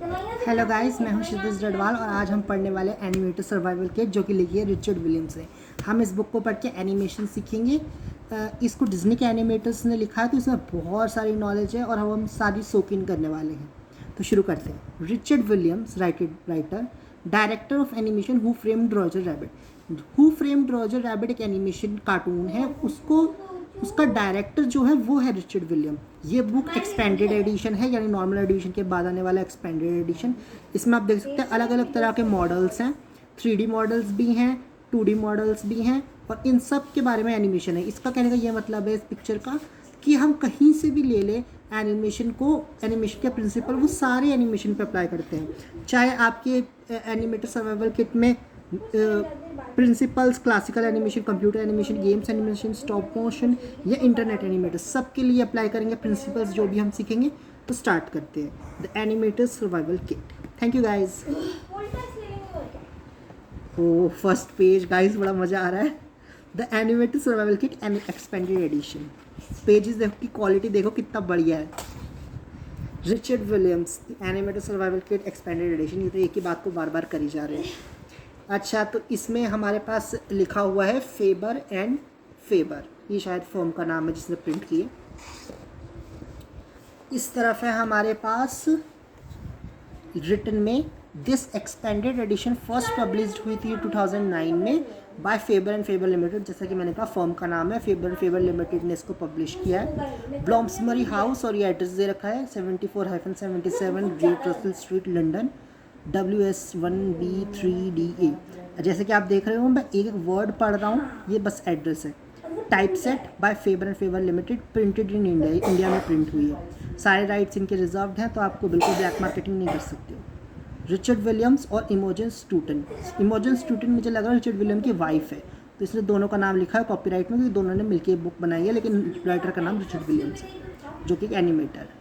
Hello guys, मैं हूं क्षितिज डडवाल और आज हम पढ़ने वाले एनिमेटेड सर्वाइवल किट जो कि लिखी है रिचर्ड विलियम्स ने। हम इस बुक को पढ़ के एनिमेशन सीखेंगे। इसको डिज्नी के एनिमेटर्स ने लिखा है, तो इसमें बहुत सारी नॉलेज है और हम सारी सोक इन करने वाले हैं। तो शुरू करते हैं। Richard Williams, writer, director of animation who framed Roger rabbit. Who framed Roger rabbit एक एनिमेशन कार्टून है, उसका डायरेक्टर जो है वो है रिचर्ड विलियम। ये बुक एक्सपेंडेड एडिशन है, यानी नॉर्मल एडिशन के बाद आने वाला एक्सपेंडेड एडिशन। इसमें आप देख सकते हैं अलग अलग तरह के मॉडल्स हैं, 3D मॉडल्स भी हैं, 2D मॉडल्स भी हैं और इन सब के बारे में एनिमेशन है। इसका कहने का ये मतलब है इस पिक्चर का कि हम कहीं से भी ले लें एनिमेशन को, एनिमेशन के प्रिंसिपल वो सारे एनिमेशन पे अप्लाई करते हैं। चाहे आपके एनिमेटेड सर्वाइवल किट में principles classical animation, computer animation, games animation, stop motion या इंटरनेट एनिमेटर, सब के लिए अप्लाई करेंगे प्रिंसिपल्स जो भी हम सीखेंगे। तो स्टार्ट करते हैं the animated survival kit. Thank you guys. Oh first page guys, बड़ा मज़ा आ रहा है। The animated survival kit and expanded edition. Pages देखो की क्वालिटी देखो कितना बढ़िया है। Richard Williams animated survival kit expanded edition, ये तो एक ही बात को बार बार करी जा रहे हैं। अच्छा, तो इसमें हमारे पास लिखा हुआ है फेबर एंड फेबर, ये शायद फर्म का नाम है जिसने प्रिंट किए। इस तरफ है हमारे पास रिटन में this expanded edition first published हुई थी 2009 में by Faber and Faber limited. जैसा कि मैंने कहा फर्म का नाम है फेबर एंड फेबर लिमिटेड ने इसको पब्लिश किया है। ब्लॉम्सबरी हाउस, और ये एड्रेस दे रखा है 74-77 great Russell street London WS1B3DA। जैसे कि आप देख रहे हो मैं एक एक वर्ड पढ़ रहा हूँ, ये बस एड्रेस है। Type set by Faber and Faber limited, printed in India, India में प्रिंट हुई है। सारे राइट्स इनके रिजर्व्ड हैं, तो आपको बिल्कुल ब्लैक मार्केटिंग नहीं कर सकते हो। रिचर्ड विलियम्स और इमोजन स्टूटन। इमोजन स्टूटन मुझे लगा रिचर्ड विलियम की वाइफ है, तो इसलिए दोनों का नाम लिखा है कॉपीराइट में, क्योंकि दोनों ने मिलकर बुक बनाई है, लेकिन राइटर का नाम रिचर्ड विलियम्स है जो कि एनिमेटर है।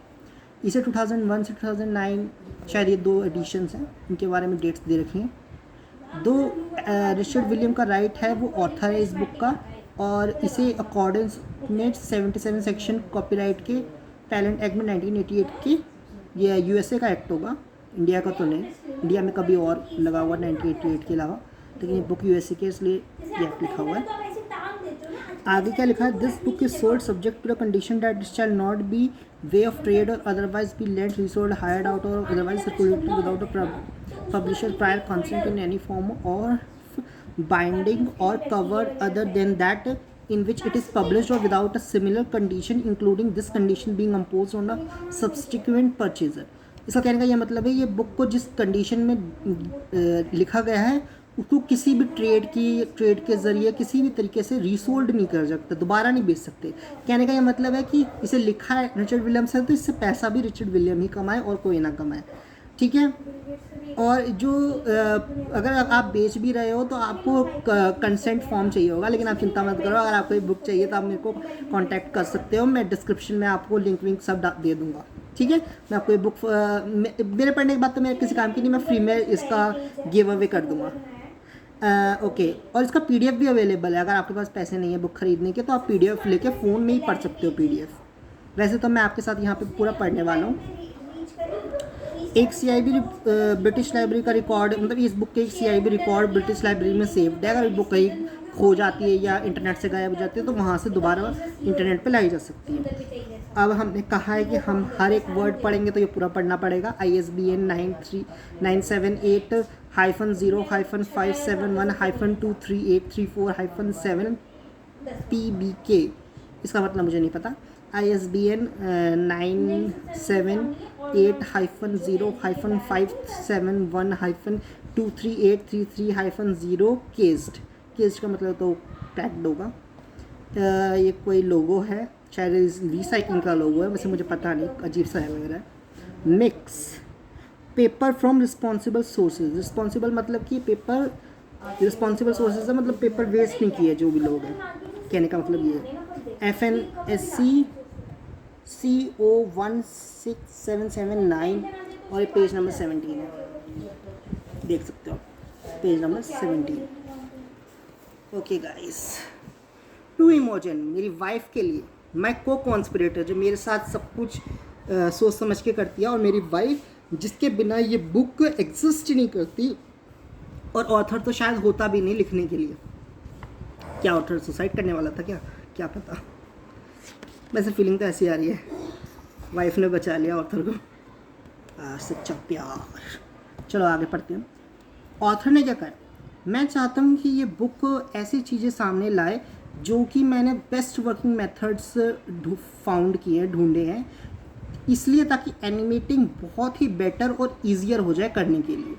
इसे 2001 से 2009 शायद ये 2 एडिशंस हैं, इनके बारे में डेट्स दे रखी हैं। रिचर्ड विलियम का राइट है, वो ऑथर है इस बुक का, और इसे अकॉर्डेंस में 77 सेक्शन कॉपीराइट के टैलेंट एक्ट में 1988 के, ये USA का एक्ट होगा, इंडिया का तो नहीं, इंडिया में कभी और लगा हुआ 1988 के अलावा, लेकिन ये बुक USA के, इसलिए ये एक्ट लिखा हुआ है। आगे क्या लिखा है, this book is sold subject to the condition that it shall not be way of trade or otherwise be lent, resold, hired out or otherwise circulated without a publisher prior consent in any form or binding or cover other than that in which it is published or without a similar condition including this condition being imposed on a subsequent purchaser। इसका कहने का ये मतलब है, ये book को जिस condition में लिखा गया है उसको किसी भी ट्रेड के ज़रिए किसी भी तरीके से रीसोल्ड नहीं कर सकते, दोबारा नहीं बेच सकते। कहने का ये मतलब है कि इसे लिखा है रिचर्ड विलियम्स है, तो इससे पैसा भी रिचर्ड विलियम ही कमाए और कोई ना कमाए, ठीक है। और जो अगर आप बेच भी रहे हो तो आपको कंसेंट फॉर्म चाहिए होगा, लेकिन आप चिंता मत करो, अगर आपको ये बुक चाहिए तो आप मेरे को कांटेक्ट कर सकते हो, मैं डिस्क्रिप्शन में आपको लिंक सब दे दूँगा, ठीक है। मैं आपको ये बुक मेरे पढ़ने के बाद तो मेरे किसी काम की नहीं, मैं फ्री में इसका गिव अवे कर दूँगा। ओके, और इसका PDF भी अवेलेबल है। अगर आपके पास पैसे नहीं है बुक खरीदने के तो आप PDF लेके फ़ोन में ही पढ़ सकते हो PDF। वैसे तो मैं आपके साथ यहाँ पे पूरा पढ़ने वाला हूँ। एक CIB ब्रिटिश लाइब्रेरी का रिकॉर्ड, मतलब इस बुक के एक CIB रिकॉर्ड ब्रिटिश लाइब्रेरी में सेव्ड है। अगर बुक कहीं खो जाती है या इंटरनेट से गायब हो जाती है तो वहाँ से दोबारा इंटरनेट पे लाई जा सकती है। अब हमने कहा है कि हम हर एक वर्ड पढ़ेंगे तो ये पूरा पढ़ना पड़ेगा। ISBN 978-571-571-23834-7 PBK, इसका मतलब मुझे नहीं पता। ISBN 978-571-23833-0 केस्ड का मतलब तो टैग्ड होगा। ये कोई लोगो है, शायद रिसाइकिलिंग का लोगो है, वैसे मुझे पता नहीं, अजीब सा लग रहा है। Mix paper from responsible sources. Responsible मतलब कि पेपर, रिस्पॉन्सिबल सोर्सेज है मतलब पेपर वेस्ट नहीं किए जो भी लोग हैं, कहने का मतलब ये है। FNSC CO16779 और ये पेज नंबर 17 है, देख सकते हो page number 17। Okay guys, to Imogen, मेरी वाइफ के लिए, माई को कॉन्स्पिरेटर, जो मेरे साथ सब कुछ सोच समझ के करती है, और मेरी वाइफ जिसके बिना ये बुक एग्जिस्ट ही नहीं करती, और ऑथर तो शायद होता भी नहीं लिखने के लिए। क्या ऑथर सुसाइड करने वाला था क्या, क्या पता। वैसे फीलिंग तो ऐसी आ रही है, वाइफ ने बचा लिया ऑथर को। सच्चा प्यार। चलो आगे पढ़ते हैं। ऑथर ने क्या कहा, मैं चाहता हूँ कि ये बुक ऐसी चीज़ें सामने लाए जो कि मैंने बेस्ट वर्किंग मेथड्स फाउंड किए, ढूंढे हैं, इसलिए ताकि एनिमेटिंग बहुत ही बेटर और ईजियर हो जाए करने के लिए।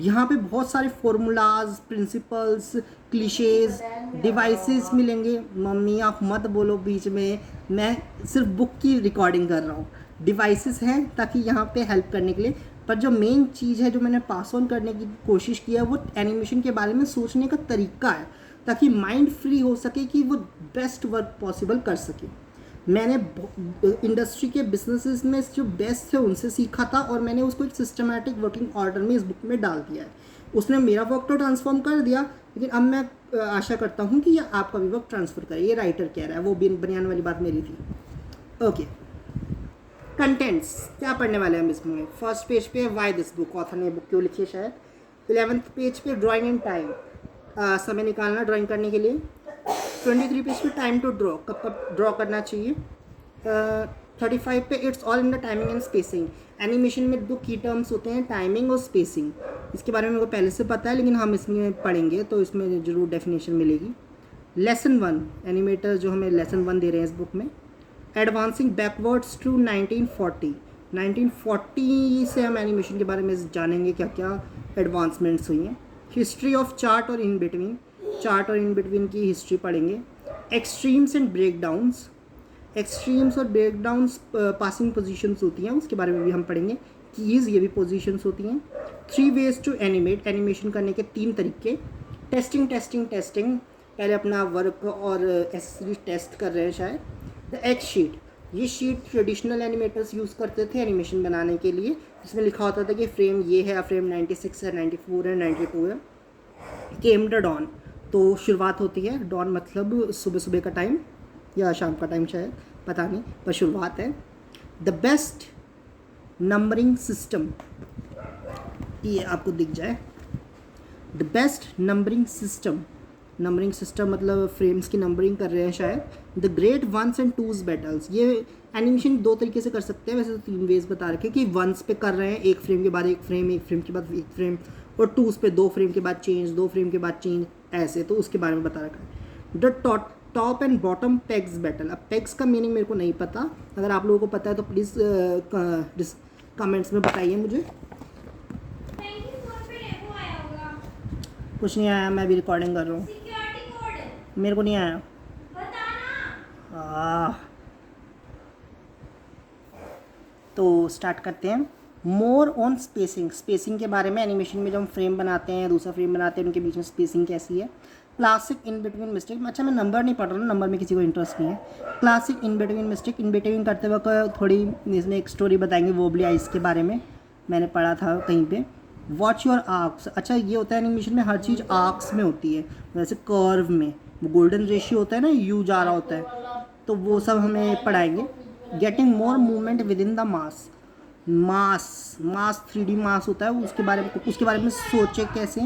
यहाँ पे बहुत सारे फॉर्मूलाज, प्रिंसिपल्स, क्लिशेज, डिवाइसेस मिलेंगे। मम्मी आप मत बोलो बीच में, मैं सिर्फ बुक की रिकॉर्डिंग कर रहा हूँ। डिवाइसेस हैं ताकि यहाँ पे हेल्प करने के लिए, पर जो मेन चीज़ है जो मैंने पास ऑन करने की कोशिश किया है वो एनिमेशन के बारे में सोचने का तरीका है, ताकि माइंड फ्री हो सके कि वो बेस्ट वर्क पॉसिबल कर सके। मैंने इंडस्ट्री के बिजनेसेस में जो बेस्ट थे उनसे सीखा था, और मैंने उसको एक सिस्टमैटिक वर्किंग ऑर्डर में इस बुक में डाल दिया है। उसने मेरा वर्क तो ट्रांसफॉर्म कर दिया, लेकिन अब मैं आशा करता हूँ कि ये आपका भी वर्क ट्रांसफ़र करे। ये राइटर कह रहा है, वो बनियान वाली बात मेरी थी। ओके, कंटेंट्स क्या पढ़ने वाले हैं हम इसमें। फर्स्ट पेज पे वाई दिस बुक, ऑथर ने बुक क्यों लिखी है शायद। 11th पेज पे ड्राइंग इन टाइम, समय निकालना ड्राइंग करने के लिए। 23 पेज पे टाइम टू ड्रॉ, कब कब ड्रॉ करना चाहिए। 35 पे it's all in the timing and spacing, animation में दो की टर्म्स होते हैं, टाइमिंग और स्पेसिंग। इसके बारे में मेरे को पहले से पता है, लेकिन हम इसमें पढ़ेंगे तो इसमें ज़रूर डेफिनेशन मिलेगी। लेसन 1, एनिमेटर जो हमें लेसन 1 दे रहे हैं इस बुक में। एडवांसिंग बैकवर्ड्स टू 1940, 1940 से हम एनिमेशन के बारे में जानेंगे क्या क्या एडवांसमेंट्स हुई हैं। हिस्ट्री ऑफ चार्ट और इन बिटवीन, चार्ट और इन बिटवीन की हिस्ट्री पढ़ेंगे। एक्सट्रीम्स एंड ब्रेकडाउन्स, एक्सट्रीम्स और ब्रेकडाउन्स पासिंग पोजीशंस होती हैं, उसके बारे में भी हम पढ़ेंगे। कीज़, ये भी पोजीशंस होती हैं। 3 वेज टू एनिमेट, एनिमेशन करने के 3 तरीके। टेस्टिंग टेस्टिंग टेस्टिंग, पहले अपना वर्क और एसेसरीज टेस्ट कर रहे हैं शायद। द एक्स शीट, ये शीट ट्रेडिशनल एनिमेटर्स यूज़ करते थे एनिमेशन बनाने के लिए, जिसमें लिखा होता था कि फ्रेम ये है, फ्रेम 96 है, 94 है, 92 है। केम द डॉन, तो शुरुआत होती है, डॉन मतलब सुबह सुबह का टाइम या शाम का टाइम शायद, पता नहीं, पर शुरुआत है। द बेस्ट नंबरिंग सिस्टम, ये आपको दिख जाए, the best numbering system, numbering system मतलब फ्रेम्स की नंबरिंग कर रहे हैं शायद। The great once and twos battles, ये एनिमेशन 2 तरीके से कर सकते हैं, वैसे तो 3 वेज बता रखे कि वंस पे कर रहे हैं, एक फ्रेम के बाद एक फ्रेम, एक फ्रेम के बाद एक फ्रेम, और टूज पे 2 फ्रेम के बाद चेंज, 2 फ्रेम के बाद चेंज, ऐसे, तो उसके बारे में बता रखा है। The top and bottom pegs battle, अब पेग्स का मीनिंग मेरे को नहीं पता, अगर आप लोगों को पता है तो प्लीज़ कमेंट्स में बताइए मुझे। कुछ नहीं आया, मैं भी रिकॉर्डिंग कर रहा हूँ, मेरे को नहीं आया। तो स्टार्ट करते हैं। मोर ऑन स्पेसिंग, स्पेसिंग के बारे में, एनिमेशन में जब हम फ्रेम बनाते हैं, दूसरा फ्रेम बनाते हैं, उनके बीच में स्पेसिंग कैसी है। क्लासिक इन बिटवीन मिस्टेक, अच्छा मैं नंबर नहीं पढ़ रहा हूँ, नंबर में किसी को इंटरेस्ट नहीं है। Classic in between mistake, in between करते वक्त थोड़ी इसमें एक स्टोरी बताएंगे वोबली आइस के बारे में, मैंने पढ़ा था कहीं पे। वॉच योर आर्क्स, अच्छा ये होता है एनिमेशन में हर चीज़ आर्क्स में होती है, वैसे कर्व में वो गोल्डन रेशियो होता है ना, यू जा रहा होता है, तो वो सब हमें पढ़ाएंगे। Getting more movement with in the mass, mass 3D मास होता है, उसके बारे में सोचे कैसे।